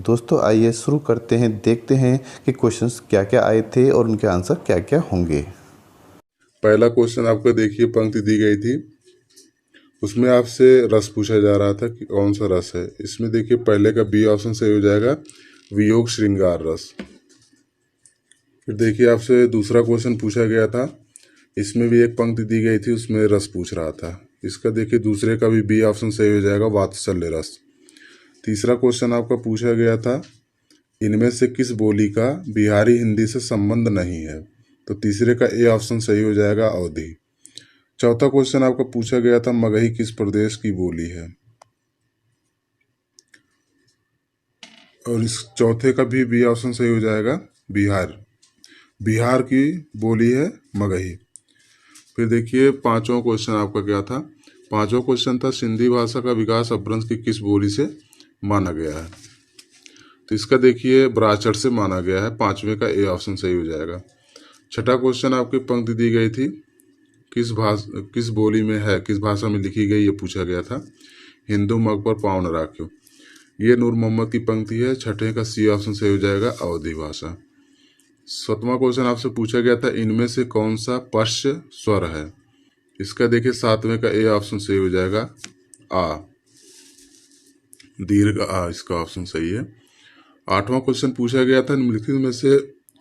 दोस्तों आइए शुरू करते हैं, देखते हैं कि क्वेश्चंस क्या क्या आए थे और उनके आंसर क्या क्या होंगे। पहला क्वेश्चन आपको देखिए, पंक्ति दी गई थी, उसमें आपसे रस पूछा जा रहा था कि कौन सा रस है। इसमें देखिए पहले का बी ऑप्शन सही हो जाएगा, वियोग श्रृंगार रस। फिर देखिए आपसे दूसरा क्वेश्चन पूछा गया था, इसमें भी एक पंक्ति दी गई थी, उसमें रस पूछ रहा था। इसका देखिए दूसरे का भी बी ऑप्शन सही हो जाएगा, वात्सल्य रस। तीसरा क्वेश्चन आपका पूछा गया था, इनमें से किस बोली का बिहारी हिंदी से संबंध नहीं है, तो तीसरे का ए ऑप्शन सही हो जाएगा, अवधी। चौथा क्वेश्चन आपका पूछा गया था, मगही किस प्रदेश की बोली है, और इस चौथे का भी बी ऑप्शन सही हो जाएगा, बिहार। बिहार की बोली है मगही। फिर देखिए पांचवा क्वेश्चन आपका क्या था, पांचवा क्वेश्चन था, सिंधी भाषा का विकास अपभ्रंश की किस बोली से माना गया है, तो इसका देखिए ब्राचर से माना गया है, पांचवे का ए ऑप्शन सही हो जाएगा। छठा क्वेश्चन आपकी पंक्ति दी गई थी, किस बोली में है, किस भाषा में लिखी गई, ये पूछा गया था, हिंदू मग पर पाँव न राख्यो, ये नूर मोहम्मद की पंक्ति है। छठे का सी ऑप्शन सही हो जाएगा, अवधी भाषा। सातवां क्वेश्चन आपसे पूछा गया था, इनमें से कौन सा पश्य स्वर है, इसका देखिए सातवें का ए ऑप्शन सही हो जाएगा, आ, दीर्घ आ, इसका ऑप्शन सही है। आठवां क्वेश्चन पूछा गया था, निम्नलिखित में से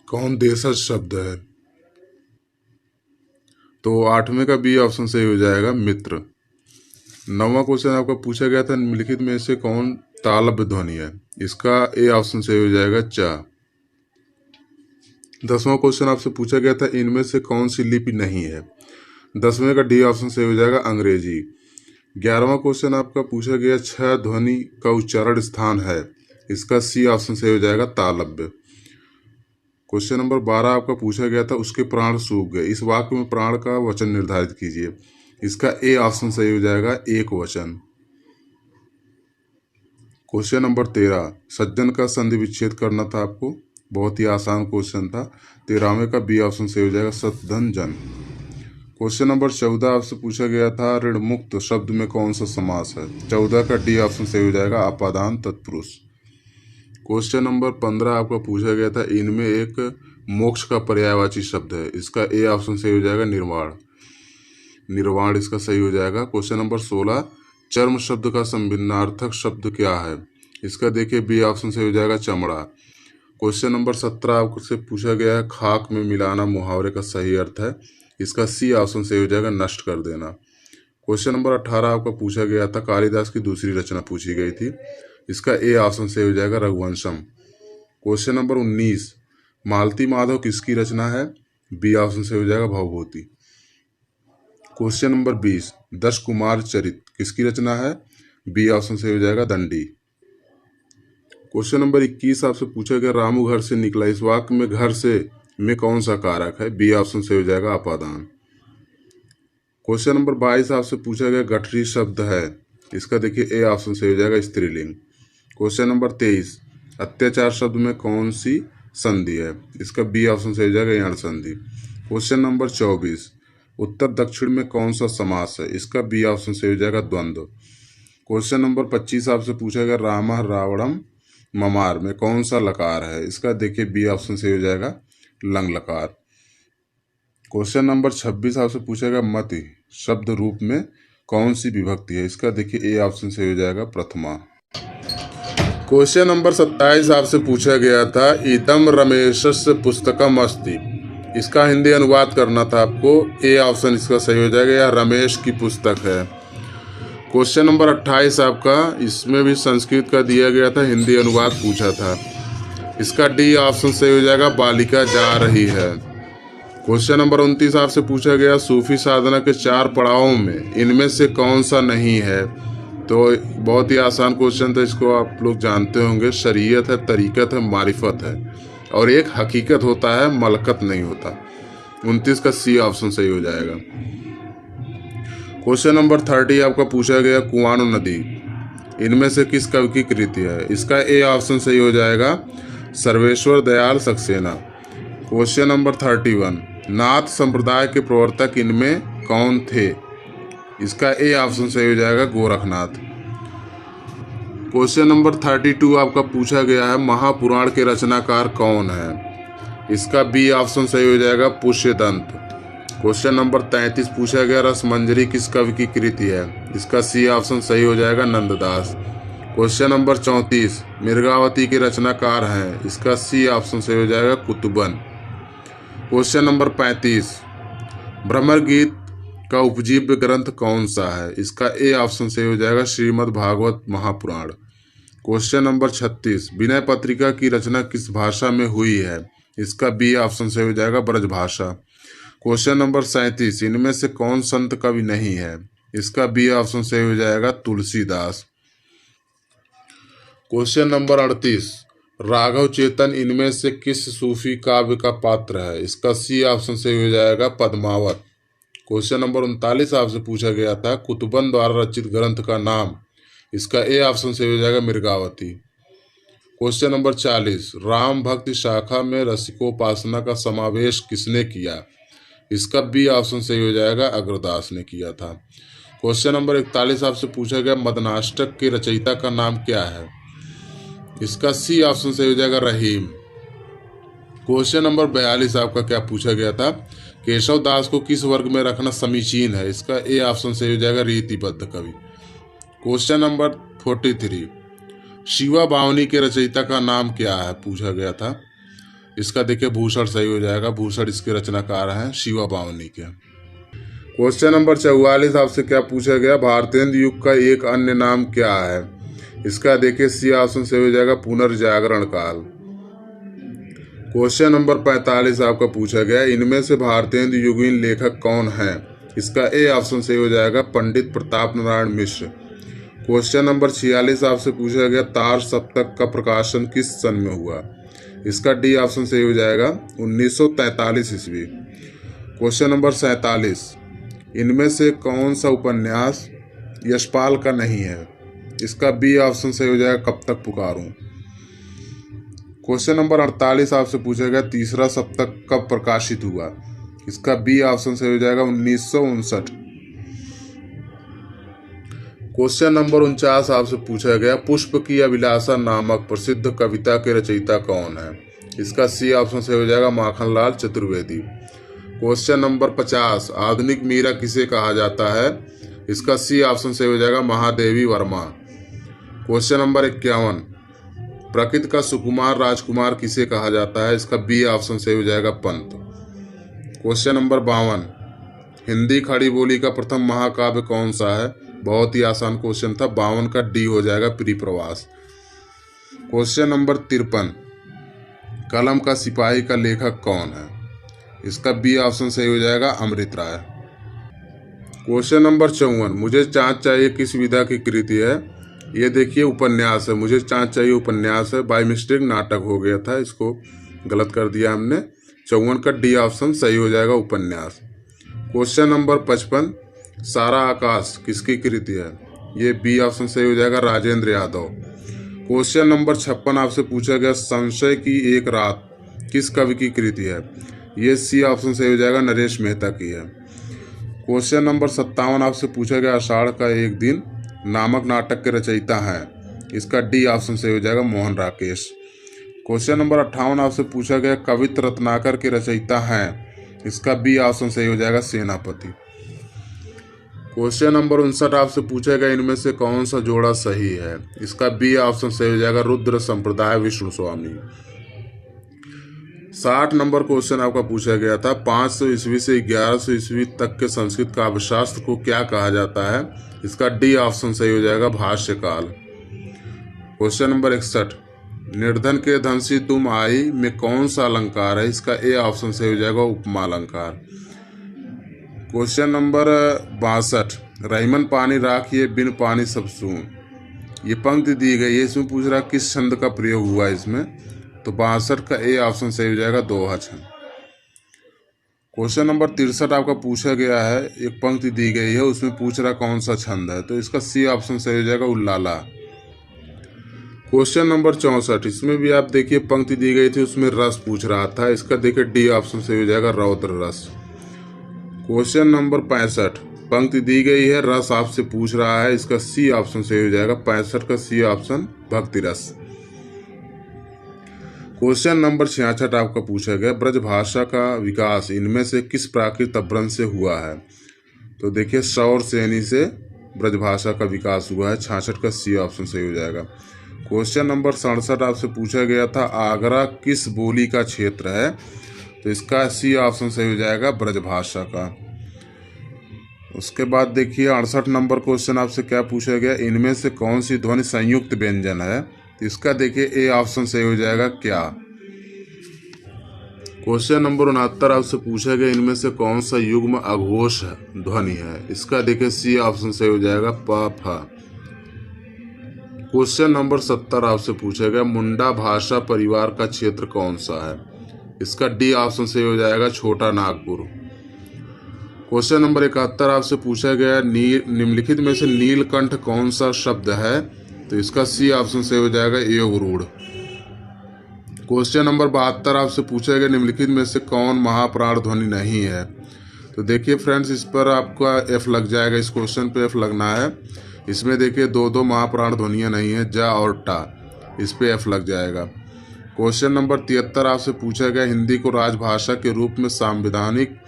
कौन देशज शब्द है, तो आठवें का बी ऑप्शन सही हो जाएगा, मित्र। नौवां क्वेश्चन आपका पूछा गया था, निम्नलिखित में से कौन तालव्य ध्वनि है, इसका ए ऑप्शन सही हो जाएगा, चा। 10वां क्वेश्चन आपसे पूछा गया था, इनमें से कौन सी लिपि नहीं है, 10वें का डी ऑप्शन सही हो जाएगा, अंग्रेजी। 11वां क्वेश्चन आपका पूछा गया, छह ध्वनि का उच्चारण स्थान है, इसका सी ऑप्शन सही हो जाएगा, तालव्य। क्वेश्चन नंबर 12 आपका पूछा गया था, उसके प्राण सूख गए, इस वाक्य में प्राण का वचन निर्धारित कीजिए, इसका ए ऑप्शन सही हो जाएगा, एक वचन। क्वेश्चन नंबर 13, सज्जन का संधि विच्छेद करना था आपको, बहुत ही आसान क्वेश्चन था, 13वें का बी ऑप्शन सही हो जाएगा, सतधन जन। क्वेश्चन नंबर 14 आपसे पूछा गया था, ऋण मुक्त शब्द में कौन सा समास है, 14 का डी ऑप्शन सही हो जाएगा, अपादान तत्पुरुष। क्वेश्चन नंबर 15 आपका पूछा गया था, इनमें एक मोक्ष का पर्यायवाची शब्द है, इसका ए ऑप्शन सही हो जाएगा, निर्वाण। निर्वाण इसका सही हो जाएगा। क्वेश्चन नंबर 16, चर्म शब्द का संभिन्नार्थक शब्द क्या है, इसका देखिए बी ऑप्शन सही हो जाएगा, चमड़ा। क्वेश्चन नंबर 17 आपसे पूछा गया है, खाक में मिलाना मुहावरे का सही अर्थ है, इसका सी ऑप्शन सही हो जाएगा, नष्ट कर देना। क्वेश्चन नंबर 18 आपका पूछा गया था, कालिदास की दूसरी रचना पूछी गई थी, इसका ए ऑप्शन सही हो जाएगा, रघुवंशम। क्वेश्चन नंबर 19, मालती माधव किसकी रचना है, बी ऑप्शन सही हो जाएगा, भवभूति। क्वेश्चन नंबर 20, दश कुमार चरित किसकी रचना है, बी ऑप्शन सही हो जाएगा, दंडी। क्वेश्चन नंबर 21 आपसे पूछा गया, रामू घर से निकला, इस वाक्य में घर से में कौन सा कारक है, बी ऑप्शन सही हो जाएगा, अपादान। क्वेश्चन नंबर 22 आपसे पूछा गया, गठरी शब्द है, इसका देखिए ए ऑप्शन सही हो जाएगा, स्त्रीलिंग। क्वेश्चन नंबर 23, अत्याचार शब्द में कौन सी संधि है, इसका बी ऑप्शन सही हो जाएगा, यण संधि। क्वेश्चन नंबर 24, उत्तर दक्षिण में कौन सा समास है, इसका बी ऑप्शन सही हो जाएगा, द्वंद्व। क्वेश्चन नंबर 25 आपसे पूछा गया, रामा रावणम ममार में कौन सा लकार है, इसका देखिए बी ऑप्शन सही हो जाएगा, लंग लकार। क्वेश्चन नंबर 26 आपसे पूछा गया, मति शब्द रूप में कौन सी विभक्ति है, इसका देखिए ए ऑप्शन सही हो जाएगा, प्रथमा। क्वेश्चन नंबर 27 आपसे पूछा गया था, इदम रमेशस्य पुस्तकम अस्ति, इसका हिंदी अनुवाद करना था आपको, ए ऑप्शन इसका सही हो जाएगा, यह रमेश की पुस्तक है। क्वेश्चन नंबर 28 आपका, इसमें भी संस्कृत का दिया गया था, हिंदी अनुवाद पूछा था, इसका डी ऑप्शन सही हो जाएगा, बालिका जा रही है। क्वेश्चन नंबर 29 आपसे पूछा गया, सूफी साधना के 4 पड़ावों में इनमें से कौन सा नहीं है, तो बहुत ही आसान क्वेश्चन था, इसको आप लोग जानते होंगे, शरीयत है, तरीकत है, मारिफत है, और एक हकीकत होता है, मलकत नहीं होता। 29 का सी ऑप्शन सही हो जाएगा। क्वेश्चन नंबर 30 आपका पूछा गया, कुआनो नदी इनमें से किस कवि की कृति है, इसका ए ऑप्शन सही हो जाएगा, सर्वेश्वर दयाल सक्सेना। क्वेश्चन नंबर 31, नाथ संप्रदाय के प्रवर्तक इनमें कौन थे, इसका ए ऑप्शन सही हो जाएगा, गोरखनाथ। क्वेश्चन नंबर 32 आपका पूछा गया है, महापुराण के रचनाकार कौन है? इसका बी ऑप्शन सही हो जाएगा, पुष्यदंत। क्वेश्चन नंबर 33 पूछा गया, रसमंजरी किस कवि की कृति है? इसका सी ऑप्शन सही हो जाएगा, नंददास। क्वेश्चन नंबर 34 मृगावती के रचनाकार हैं? इसका सी ऑप्शन सही हो जाएगा, कुतुबन। क्वेश्चन नंबर 35 भ्रमर गीत का उपजीव्य ग्रंथ कौन सा है? इसका ए ऑप्शन सही हो जाएगा, श्रीमद् भागवत महापुराण। क्वेश्चन नंबर 36 विनय पत्रिका की रचना किस भाषा में हुई है? इसका बी ऑप्शन सही हो जाएगा, ब्रजभाषा। क्वेश्चन नंबर 37 इनमें से कौन संत कवि नहीं है? इसका बी ऑप्शन सही हो जाएगा, तुलसीदास। क्वेश्चन नंबर 38 राघव चेतन इनमें से किस सूफी काव्य का पात्र है? इसका सी ऑप्शन सही हो जाएगा, पद्मावत। क्वेश्चन नंबर 39 आपसे पूछा गया था, कुतुबन द्वारा रचित ग्रंथ का नाम? इसका ए ऑप्शन सही हो जाएगा, मृगावती। क्वेश्चन नंबर 40 राम भक्ति शाखा में रसिकोपासना का समावेश किसने किया? इसका बी ऑप्शन सही हो जाएगा, अग्रदास ने किया था। क्वेश्चन नंबर 41 आपसे पूछा गया, मदनाष्टक के रचयिता का नाम क्या है? इसका सी ऑप्शन सही हो जाएगा, रहीम। क्वेश्चन नंबर 42 आपका क्या पूछा गया था, केशव दास को किस वर्ग में रखना समीचीन है? इसका ए ऑप्शन सही हो जाएगा, रीतिबद्ध कवि। क्वेश्चन नंबर 43 शिवा बावनी के रचयिता का नाम क्या है? पूछा गया था। इसका देखिए भूषण सही हो जाएगा, भूषण इसके रचनाकार हैं, शिवा बावनी के। क्वेश्चन नंबर 44 आपसे क्या पूछा गया, भारतेंदु युग का एक अन्य नाम क्या है? इसका देखिए सी ऑप्शन सही हो जाएगा, पुनर्जागरण काल। क्वेश्चन नंबर 45 आपका पूछा गया, इनमें से भारतेंदु युगीन लेखक कौन है? इसका ए ऑप्शन सही हो जाएगा, पंडित प्रताप नारायण मिश्र। क्वेश्चन नंबर 46 आपसे पूछा गया, तार सप्तक का प्रकाशन किस सन में हुआ? इसका डी ऑप्शन सही हो जाएगा, 1943 ईस्वी। क्वेश्चन नंबर 47 इनमें से कौन सा उपन्यास यशपाल का नहीं है? इसका बी ऑप्शन सही हो जाएगा, कब तक पुकारूं। क्वेश्चन नंबर 48 आपसे पूछा गया, तीसरा सप्तक कब प्रकाशित हुआ? इसका बी ऑप्शन सही हो जाएगा, 1959। क्वेश्चन नंबर 49 आपसे पूछा गया, पुष्प की अभिलाषा नामक प्रसिद्ध कविता के रचयिता कौन है? इसका सी ऑप्शन सही हो जाएगा, माखनलाल चतुर्वेदी। क्वेश्चन नंबर 50 आधुनिक मीरा किसे कहा जाता है? इसका सी ऑप्शन सही हो जाएगा, महादेवी वर्मा। क्वेश्चन नंबर 51 प्रकृति का सुकुमार राजकुमार किसे कहा जाता है? इसका बी ऑप्शन सही हो जाएगा, पंत। क्वेश्चन नंबर 52 हिंदी खड़ी बोली का प्रथम महाकाव्य कौन सा है? बहुत ही आसान क्वेश्चन था, 52 का डी हो जाएगा, प्रियप्रवास। क्वेश्चन नंबर 53 कलम का सिपाही का लेखक कौन है? इसका बी ऑप्शन सही हो जाएगा, अमृत राय। क्वेश्चन नंबर 54 मुझे चाँद चाहिए किस विधा की कृति है? ये देखिए उपन्यास है, मुझे चाँद चाहिए उपन्यास है, बाय मिस्टेक नाटक हो गया था, इसको गलत कर दिया हमने। 54 का डी ऑप्शन सही हो जाएगा, उपन्यास। क्वेश्चन नंबर 55 सारा आकाश किसकी कृति है? ये बी ऑप्शन सही हो जाएगा, राजेंद्र यादव। क्वेश्चन नंबर 56 आपसे पूछा गया, संशय की एक रात किस कवि की कृति है? ये सी ऑप्शन सही हो जाएगा, नरेश मेहता की है। क्वेश्चन नंबर 57 आपसे पूछा गया, आषाढ़ का एक दिन नामक नाटक के रचयिता हैं? इसका डी ऑप्शन सही हो जाएगा, मोहन राकेश। क्वेश्चन नंबर 58 आपसे पूछा गया, कवित्र रत्नाकर के रचयिता हैं? इसका बी ऑप्शन सही हो जाएगा, सेनापति। क्वेश्चन नंबर 59 आपसे पूछा गया, इनमें से कौन सा जोड़ा सही है? इसका बी ऑप्शन सही हो जाएगा, रुद्र संप्रदाय विष्णु स्वामी। 60 नंबर क्वेश्चन आपका पूछा गया था, 500 ईस्वी से 1100 ईस्वी तक के संस्कृत काव्यशास्त्र को क्या कहा जाता है? इसका डी ऑप्शन सही हो जाएगा, भाष्यकाल। क्वेश्चन नंबर 61 निर्धन के धन से तुम आई में कौन सा अलंकार है? इसका ए ऑप्शन सही हो जाएगा, उपमा अलंकार। क्वेश्चन नंबर 62 रहीमन पानी राखिए बिन पानी सब सून, ये पंक्ति दी गई है, इसमें पूछ रहा किस छंद का प्रयोग हुआ है इसमें? तो 62 का ए ऑप्शन सही हो जाएगा, दोहा छंद। क्वेश्चन नंबर 63 आपका पूछा गया है, एक पंक्ति दी गई है, उसमें पूछ रहा कौन सा छंद है? तो इसका सी ऑप्शन सही हो जाएगा, उल्लाला। क्वेश्चन नंबर 64 इसमें भी आप देखिए पंक्ति दी गई थी, उसमें रस पूछ रहा था, इसका देखिए डी ऑप्शन सही हो जाएगा, रौद्र रस। क्वेश्चन नंबर 65 पंक्ति दी गई है, रस आपसे पूछ रहा है, इसका सी ऑप्शन सही हो जाएगा। 65 का सी ऑप्शन भक्ति रस। क्वेश्चन नंबर 66 आपका पूछा गया, ब्रजभाषा का विकास इनमें से किस प्राकृत अपभ्रंश से हुआ है? तो देखिए सौर सेनी से ब्रजभाषा का विकास हुआ है। 66 का सी ऑप्शन सही हो जाएगा। क्वेश्चन नंबर 67 आपसे पूछा गया था, आगरा किस बोली का क्षेत्र है? तो इसका सी ऑप्शन सही हो जाएगा, ब्रजभाषा का। उसके बाद देखिए 68 नंबर क्वेश्चन आपसे क्या पूछा गया, इनमें से कौन सी ध्वनि संयुक्त व्यंजन है? तो इसका देखिए ए ऑप्शन सही हो जाएगा, क्या। क्वेश्चन नंबर 69 आपसे पूछा गया, इनमें से कौन सा युग्म अघोष ध्वनि है? इसका देखिए सी ऑप्शन सही हो जाएगा, प फ। क्वेश्चन नंबर 70 आपसे पूछा गया, मुंडा भाषा परिवार का क्षेत्र कौन सा है? इसका डी ऑप्शन सही हो जाएगा, छोटा नागपुर। क्वेश्चन नंबर 71 आपसे पूछा गया, निम्नलिखित में से नीलकंठ कौन सा शब्द है? तो इसका सी ऑप्शन सही हो जाएगा, योगरूढ़। क्वेश्चन नंबर 72 आपसे पूछा गया, निम्नलिखित में से कौन महाप्राण ध्वनि नहीं है? तो देखिए फ्रेंड्स, इस पर आपका एफ लग जाएगा, इस क्वेश्चन पे एफ लगना है। इसमें देखिए दो महाप्राण ध्वनियाँ नहीं है, जा और टा, इस पे एफ लग जाएगा। क्वेश्चन नंबर 73 आपसे पूछा गया, हिंदी को राजभाषा के रूप में संवैधानिक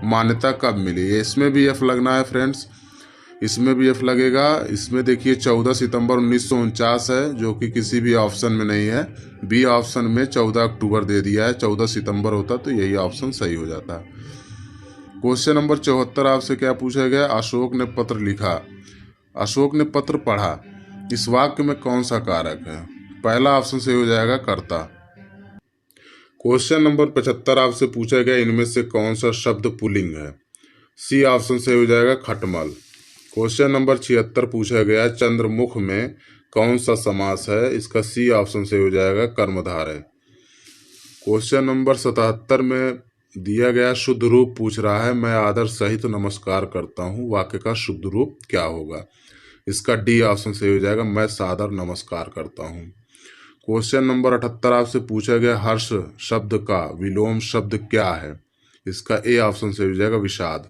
मान्यता कब मिली? इसमें भी एफ लगना है फ्रेंड्स, इसमें भी एफ लगेगा। इसमें देखिए 14 सितंबर 1949 है, जो कि किसी भी ऑप्शन में नहीं है। बी ऑप्शन में 14 अक्टूबर दे दिया है, 14 सितंबर होता तो यही ऑप्शन सही हो जाता। क्वेश्चन नंबर 74 आपसे क्या पूछा गया, अशोक ने पत्र लिखा, अशोक ने पत्र पढ़ा, इस वाक्य में कौन सा कारक है? पहला ऑप्शन सही हो जाएगा, कर्ता। क्वेश्चन नंबर 75 आपसे पूछा गया, इनमें से कौन सा शब्द पुल्लिंग है? सी ऑप्शन सही हो जाएगा, खटमल। क्वेश्चन नंबर 76 पूछा गया, चंद्रमुख में कौन सा समास है? इसका सी ऑप्शन सही हो जाएगा, कर्मधारय। क्वेश्चन नंबर 77 में दिया गया शुद्ध रूप पूछ रहा है, मैं आदर सहित नमस्कार करता हूँ, वाक्य का शुद्ध रूप क्या होगा? इसका डी ऑप्शन सही हो जाएगा, मैं सादर नमस्कार करता हूँ। क्वेश्चन नंबर 78 आपसे पूछा गया, हर्ष शब्द का विलोम शब्द क्या है? इसका ए ऑप्शन सही हो जाएगा, विषाद।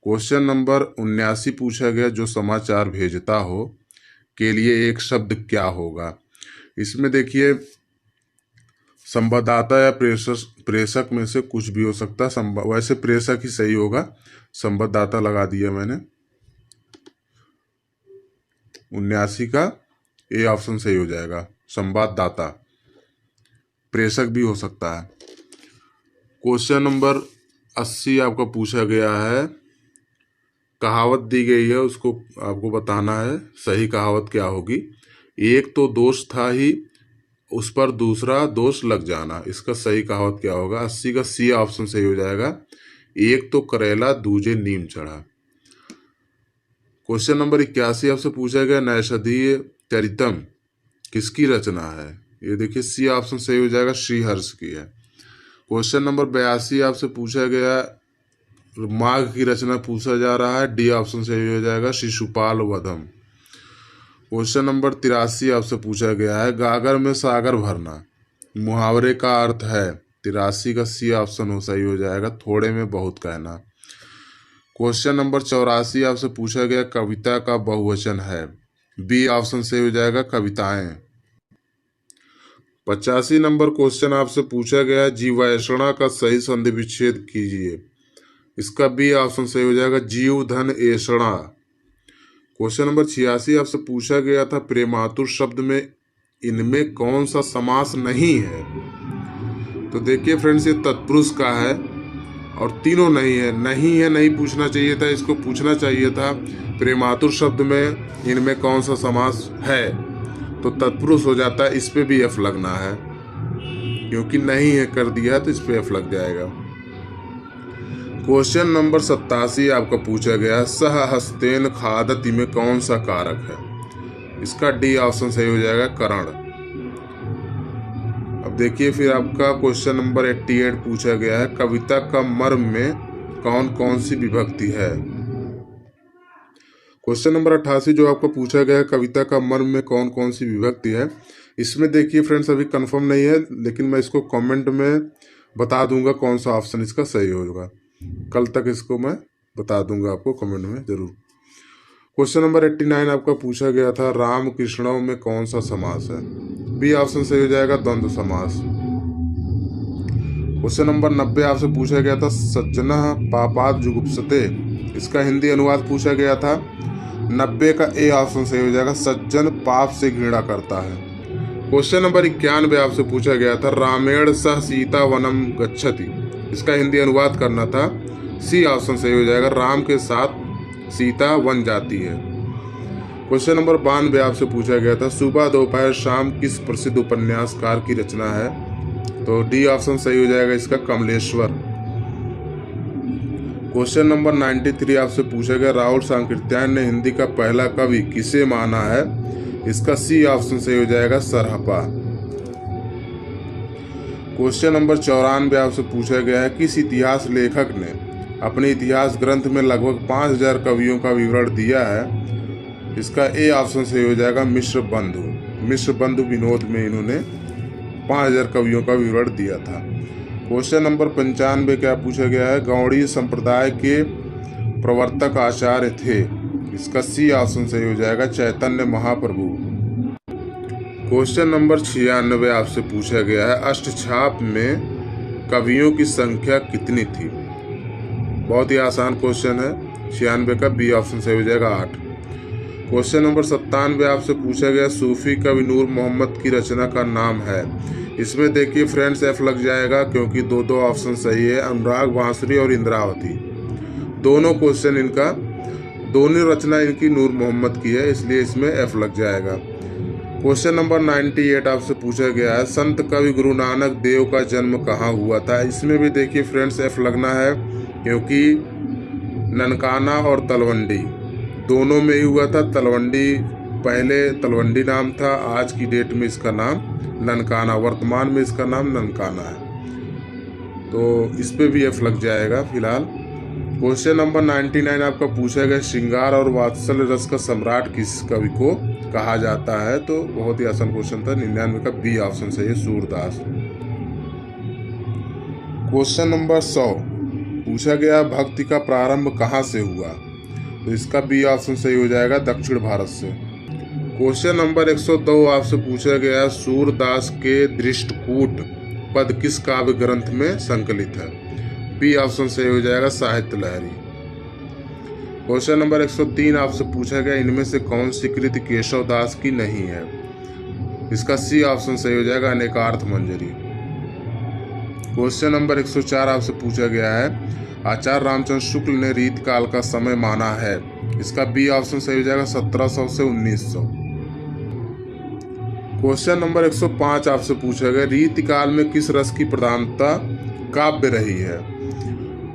क्वेश्चन नंबर 79 पूछा गया, जो समाचार भेजता हो के लिए एक शब्द क्या होगा? इसमें देखिए संवाददाता या प्रेषक में से कुछ भी हो सकता है, वैसे प्रेषक ही सही होगा, संवाददाता लगा दिया मैंने। 79 का ए ऑप्शन सही हो जाएगा, संवाददाता। प्रेषक भी हो सकता है। क्वेश्चन नंबर 80 आपका पूछा गया है, कहावत दी गई है, उसको आपको बताना है सही कहावत क्या होगी। एक तो दोष था ही, उस पर दूसरा दोष लग जाना, इसका सही कहावत क्या होगा? 80 का सी ऑप्शन सही हो जाएगा, एक तो करेला दूजे नीम चढ़ा। क्वेश्चन नंबर 81 आपसे पूछा गया, नैषधीय चरितम किसकी रचना है? ये देखिए सी ऑप्शन सही हो जाएगा, श्रीहर्ष की है। क्वेश्चन नंबर 82 आपसे पूछा गया, माघ की रचना पूछा जा रहा है, डी ऑप्शन सही हो जाएगा, शिशुपाल वधम। क्वेश्चन नंबर 83 आपसे पूछा गया है, गागर में सागर भरना मुहावरे का अर्थ है? 83 का सी ऑप्शन हो सही हो जाएगा, थोड़े में बहुत कहना। क्वेश्चन नंबर 84 आपसे पूछा गया, कविता का बहुवचन है? बी ऑप्शन सही हो जाएगा, कविताएं। 85 नंबर क्वेश्चन आपसे पूछा गया, जीवाषणा का सही संधि विच्छेद कीजिए। इसका बी ऑप्शन सही हो जाएगा, जीव धन एषणा। क्वेश्चन नंबर 86 आपसे पूछा गया था, प्रेमातुर शब्द में इनमें कौन सा समास नहीं है? तो देखिए फ्रेंड्स, ये तत्पुरुष का है और तीनों नहीं है। नहीं पूछना चाहिए था, इसको पूछना चाहिए था प्रेमातुर शब्द में इनमें कौन सा समास है, तो तत्पुरुष हो जाता है। इस पे भी एफ लगना है, क्योंकि नहीं है कर दिया है तो इस पे एफ लग जाएगा। क्वेश्चन नंबर 87 आपका पूछा गया, सह हस्तेन खादति में कौन सा कारक है? इसका डी ऑप्शन सही हो जाएगा, करण। अब देखिए फिर आपका क्वेश्चन नंबर 88 पूछा गया है, कविता का मर्म में कौन कौन सी विभक्ति है? क्वेश्चन नंबर 88 जो आपको पूछा गया है, कविता का मर्म में कौन कौन सी विभक्ति है, इसमें देखिए फ्रेंड्स अभी कंफर्म नहीं है, लेकिन मैं इसको कमेंट में बता दूंगा कौन सा ऑप्शन इसका सही होगा। कल तक इसको मैं बता दूंगा आपको कमेंट में जरूर। क्वेश्चन नंबर 89 आपका पूछा गया था, राम कृष्णों में कौन सा समास है? बी ऑप्शन सही हो जाएगा, द्वंद्व समास। क्वेश्चन नंबर 90 आपसे पूछा गया था, सज्जनः पापात् जुगुप्सते, इसका हिंदी अनुवाद पूछा गया था। 90 का ए ऑप्शन सही हो जाएगा, सज्जन पाप से घृणा करता है। क्वेश्चन नंबर 91 आपसे पूछा गया था, रामेण सह सीता वनम गच्छति, इसका हिंदी अनुवाद करना था। सी ऑप्शन सही हो जाएगा, राम के साथ सीता वन जाती है। क्वेश्चन नंबर 92 आपसे पूछा गया था, सुबह दोपहर शाम किस प्रसिद्ध उपन्यासकार की रचना है? तो डी ऑप्शन सही हो जाएगा इसका, कमलेश्वर। क्वेश्चन नंबर 93 आपसे पूछा गया, राहुल सांकृत्यायन ने हिंदी का पहला कवि किसे माना है? इसका सी ऑप्शन सही हो जाएगा, सरहपा। क्वेश्चन नंबर 94 आपसे पूछा गया है, किस इतिहास लेखक ने अपने इतिहास ग्रंथ में लगभग 5000 कवियों का विवरण दिया है? इसका ए ऑप्शन सही हो जाएगा, मिश्र बंधु। मिश्र बंधु विनोद में इन्होंने 5000 कवियों का विवरण दिया था। क्वेश्चन नंबर 95 क्या पूछा गया है, गौड़ीय संप्रदाय के प्रवर्तक आचार्य थे? इसका सी ऑप्शन सही हो जाएगा, चैतन्य महाप्रभु। क्वेश्चन नंबर 96 आपसे पूछा गया है, अष्टछाप में कवियों की संख्या कितनी थी? बहुत ही आसान क्वेश्चन है, 96 का बी ऑप्शन सही हो जाएगा, 8। क्वेश्चन नंबर 97 आपसे पूछा गया, सूफी कवि नूर मोहम्मद की रचना का नाम है? इसमें देखिए फ्रेंड्स एफ लग जाएगा क्योंकि दो ऑप्शन सही है, अनुराग बांसुरी और इंद्रावती। दोनों क्वेश्चन इनका, दोनों रचना इनकी नूर मोहम्मद की है, इसलिए इसमें एफ लग जाएगा। क्वेश्चन नंबर 98 आपसे पूछा गया है, संत कवि गुरु नानक देव का जन्म कहाँ हुआ था? इसमें भी देखिए फ्रेंड्स एफ लगना है क्योंकि ननकाना और तलवंडी दोनों में ही हुआ था। तलवंडी पहले तलवंडी नाम था, आज की डेट में इसका नाम ननकाना, वर्तमान में इसका नाम ननकाना है, तो इस पे भी एफ लग जाएगा फिलहाल। क्वेश्चन नंबर 99 आपका पूछा गया, श्रृंगार और वात्सल्य रस का सम्राट किस कवि को कहा जाता है? तो बहुत ही आसान क्वेश्चन था, 99 का बी ऑप्शन सही है, सूरदास। क्वेश्चन नंबर 100 पूछा गया, भक्ति का प्रारंभ कहाँ से हुआ? तो इसका बी ऑप्शन सही हो जाएगा, दक्षिण भारत से। क्वेश्चन नंबर 102 आपसे पूछा गया, सूरदास के दृष्टकूट पद किस काव्य ग्रंथ में संकलित है? बी ऑप्शन सही हो जाएगा, साहित्य लहरी। क्वेश्चन नंबर 103 आपसे पूछा गया, इनमें से कौन सी कृति केशव दास की नहीं है? इसका सी ऑप्शन सही हो जाएगा, अनेकार्थ मंजरी। क्वेश्चन नंबर 104 आपसे पूछा गया है, आचार्य रामचंद्र शुक्ल ने रीत काल का समय माना है? इसका बी ऑप्शन सही हो जाएगा, 1700 से 1900। क्वेश्चन नंबर 105 आपसे पूछा गया, रीत काल में किस रस की प्रधानता काव्य रही है,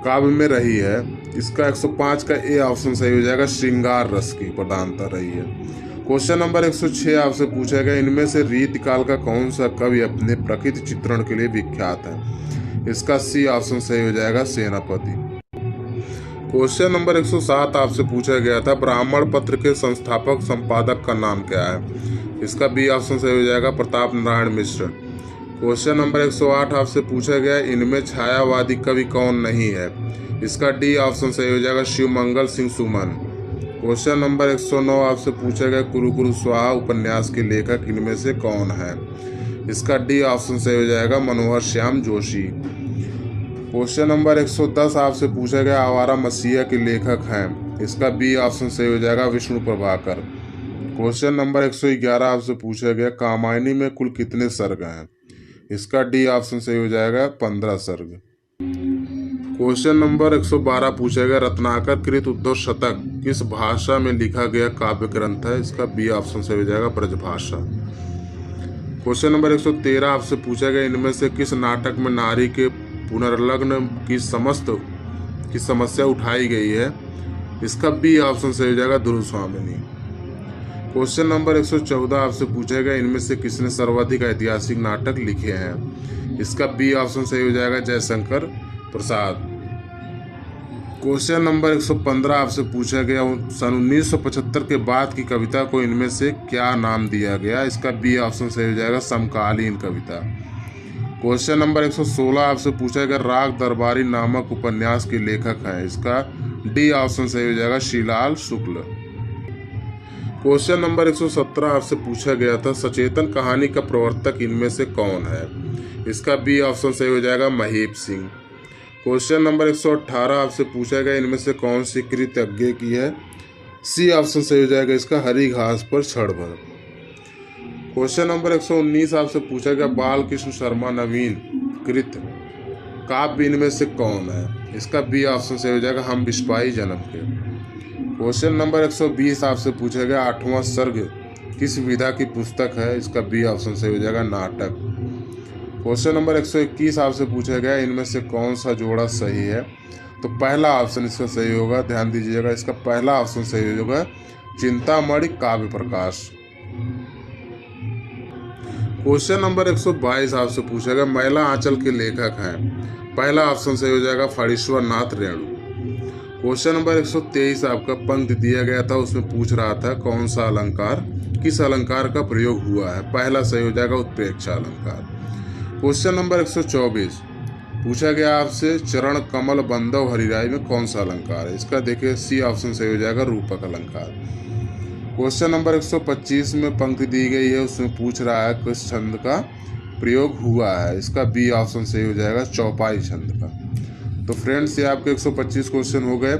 काव्य में रही है? इसका 105 का ए ऑप्शन सही हो जाएगा, श्रृंगार रस की प्रधानता रही है। क्वेश्चन नंबर 106 आपसे पूछा गया, इनमें से रीत काल का कौन सा कवि अपने प्रकृति चित्रण के लिए विख्यात है? इसका सी ऑप्शन सही हो जाएगा, सेनापति। क्वेश्चन नंबर 107 आपसे पूछा गया था, ब्राह्मण पत्र के संस्थापक संपादक का नाम क्या है? इसका बी ऑप्शन सही हो जाएगा, प्रताप नारायण मिश्र। क्वेश्चन नंबर 108 आपसे पूछा गया, इनमें छायावादी कवि कौन नहीं है? इसका डी ऑप्शन सही हो जाएगा, शिवमंगल सिंह सुमन। क्वेश्चन नंबर 109 आपसे पूछा गया, कुरु कुरु स्वाहा उपन्यास के लेखक इनमें से कौन है? इसका डी ऑप्शन सही हो जाएगा, मनोहर श्याम जोशी। क्वेश्चन नंबर 110 आपसे पूछा गया, आवारा मसीहा के लेखक हैं? इसका बी ऑप्शन सही हो जाएगा, विष्णु प्रभाकर। क्वेश्चन नंबर 111 आपसे पूछा गया, कामायनी में कुल कितने सर्ग हैं? इसका डी ऑप्शन सही हो जाएगा, 15 सर्ग। क्वेश्चन नंबर 112 पूछा गया, रत्नाकर कृत उद्धव शतक किस भाषा में लिखा गया काव्य ग्रंथ है? इसका बी ऑप्शन सही हो जाएगा, ब्रजभाषा। क्वेश्चन नंबर 113 आपसे पूछा गया, इनमें से किस नाटक में नारी के पुनर्लग्न की समस्या उठाई गई है? इसका बी ऑप्शन सही हो जाएगा, ध्रुव स्वामिनी। क्वेश्चन नंबर 114 आपसे पूछा गया, इनमें से किसने सर्वाधिक ऐतिहासिक नाटक लिखे हैं? इसका बी ऑप्शन सही हो जाएगा, जयशंकर प्रसाद। क्वेश्चन नंबर 115 आपसे पूछा गया, सन 1975 के बाद की कविता को इनमें से क्या नाम दिया गया? इसका बी ऑप्शन सही हो जाएगा, समकालीन कविता। क्वेश्चन नंबर 116 आपसे पूछा गया, राग दरबारी नामक उपन्यास के लेखक हैं? इसका डी ऑप्शन सही हो जाएगा श्रीलाल शुक्ल। क्वेश्चन नंबर 117 आपसे पूछा गया था सचेतन कहानी का प्रवर्तक इनमें से कौन है। इसका बी ऑप्शन सही हो जाएगा महीप सिंह। क्वेश्चन नंबर 118 आपसे पूछा गया इनमें से कौन सी कृतज्ञ की है। सी ऑप्शन सही हो जाएगा इसका हरी घास पर क्षण भर। क्वेश्चन नंबर 119 आपसे पूछा गया बाल कृष्ण शर्मा नवीन कृत काव्य इनमें से कौन है। इसका बी ऑप्शन सही हो जाएगा हम बिस्पाई जन्म के। क्वेश्चन नंबर 120 आपसे पूछा गया 8वां सर्ग किस विधा की पुस्तक है। इसका बी ऑप्शन सही हो जाएगा नाटक। क्वेश्चन नंबर 121 आपसे पूछा गया इनमें से कौन सा जोड़ा सही है। तो पहला ऑप्शन इसका सही होगा, ध्यान दीजिएगा, इसका पहला ऑप्शन सही होगा चिंतामणि काव्य प्रकाश। क्वेश्चन नंबर 122 आपसे पूछा गया मैला आंचल के लेखक हैं। पहला ऑप्शन सही हो जाएगा फणीश्वर नाथ रेणु। क्वेश्चन नंबर 123 आपका पंक्ति दिया गया था, उसमें पूछ रहा था कौन सा अलंकार किस अलंकार का प्रयोग हुआ है। पहला सही हो जाएगा उत्प्रेक्षा अलंकार। क्वेश्चन नंबर 124 पूछा गया आपसे चरण कमल बंधव हरिराय में कौन सा अलंकार है। इसका देखिए सी ऑप्शन सही हो जाएगा रूपक अलंकार। क्वेश्चन नंबर 125 में पंक्ति दी गई है, उसमें पूछ रहा है किस छंद का प्रयोग हुआ है। इसका बी ऑप्शन सही हो जाएगा चौपाई छंद का। तो फ्रेंड्स ये आपके 125 क्वेश्चन हो गए।